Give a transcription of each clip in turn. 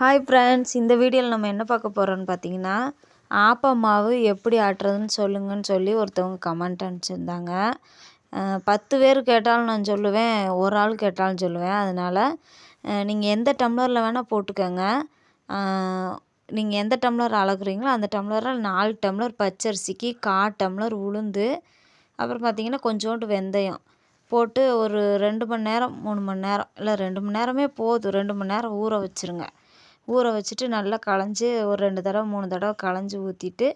Hi friends, இந்த வீடியோவில் நம்ம என்ன பார்க்க போகிறோம்னு பார்த்தீங்கன்னா, ஆப்ப மாவு எப்படி ஆட்டுறதுன்னு சொல்லுங்கன்னு சொல்லி ஒருத்தவங்க கமெண்ட் அனுப்பிச்சிருந்தாங்க. 10 பேர் கேட்டாலும் நான் சொல்லுவேன், ஒரு ஆள் கேட்டாலும் சொல்லுவேன். அதனால் நீங்கள் எந்த டம்ளரில் வேணால் போட்டுக்கோங்க. நீங்கள் எந்த டம்ளர் அளக்குறீங்களோ அந்த டம்ளரில் 4 டம்ளர் பச்சரிசிக்கு 1/4 டம்ளர் உளுந்து, அப்புறம் பார்த்தீங்கன்னா கொஞ்சோண்டு வெந்தயம் போட்டு ஒரு 2 மணி நேரம் 3 மணி நேரம் இல்லை 2 மணி நேரமே போதும், 2 மணி நேரம் ஊற வச்சுருங்க. ஊற வச்சுட்டு நல்லா களைஞ்சி ஒரு 2 தடவை 3 தடவை களைஞ்சி ஊற்றிட்டு,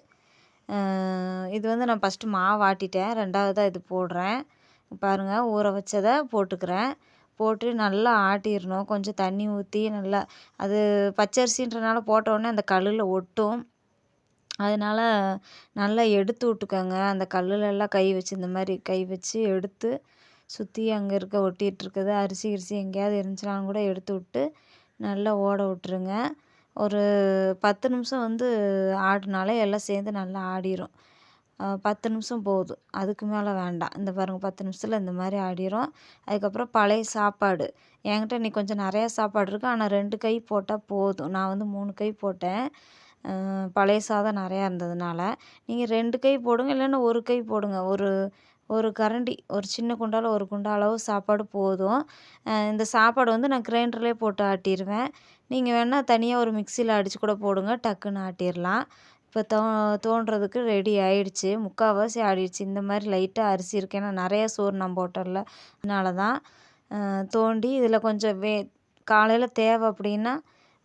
இது வந்து நான் ஃபஸ்ட்டு மாவு ஆட்டிட்டேன், 2வதாக இது போடுறேன். பாருங்கள், ஊற வச்சதை போட்டுக்கிறேன். போட்டு நல்லா ஆட்டிடணும். கொஞ்சம் தண்ணி ஊற்றி நல்லா, அது பச்சரிசின்றனால போட்ட உடனே அந்த கல்லில் ஒட்டும். அதனால் நல்லா எடுத்து விட்டுக்கோங்க. அந்த கல்லுலெல்லாம் கை வச்சு இந்த மாதிரி கை வச்சு எடுத்து சுற்றி அங்கே இருக்க ஒட்டிகிட்ருக்குது அரிசி எங்கேயாவது இருந்துச்சுனாலும் கூட எடுத்து விட்டு நல்லா ஓட விட்டுருங்க. ஒரு 10 நிமிஷம் வந்து ஆடினாலே எல்லாம் சேர்ந்து நல்லா ஆடிரும். 10 நிமிஷம் போதும், அதுக்கு மேலே வேண்டாம். இந்த பாருங்கள், 10 நிமிஷத்தில் இந்த மாதிரி ஆடிரும். அதுக்கப்புறம் பழைய சாப்பாடு, என்கிட்ட இன்னைக்கு கொஞ்சம் நிறையா சாப்பாடு இருக்குது, ஆனால் 2 கை போட்டால் போதும். நான் வந்து 3 கை போட்டேன், பழைய சாதம் நிறையா இருந்ததுனால. நீங்கள் 2 கை போடுங்க, இல்லைன்னா 1 கை போடுங்க. ஒரு கரண்டி, ஒரு சின்ன குண்டாவில் 1 குண்டா அளவு சாப்பாடு போதும். இந்த சாப்பாடு வந்து நான் கிரைண்டர்லேயே போட்டு ஆட்டிடுவேன். நீங்கள் வேணால் தனியாக ஒரு மிக்சியில் அடித்து கூட போடுங்க, டக்குன்னு ஆட்டிடலாம். இப்போ தோண்டுறதுக்கு ரெடி ஆயிடுச்சு, முக்கால்வாசி ஆடிடுச்சு. இந்த மாதிரி லைட்டாக அரிசி இருக்குது, ஏன்னா நிறையா சோறு நான் போட்டேன்ல, அதனால தான். தோண்டி இதில் கொஞ்சம் காலையில் தேவை அப்படின்னா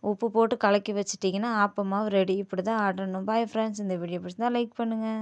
உப்பு போட்டு கலக்கி வச்சிட்டிங்கன்னா ஆப்ப மாவு ரெடி. இப்படி தான் ஆடணும். பாய் ஃப்ரெண்ட்ஸ், இந்த வீடியோ பிடிச்சிருந்தா லைக் பண்ணுங்கள்.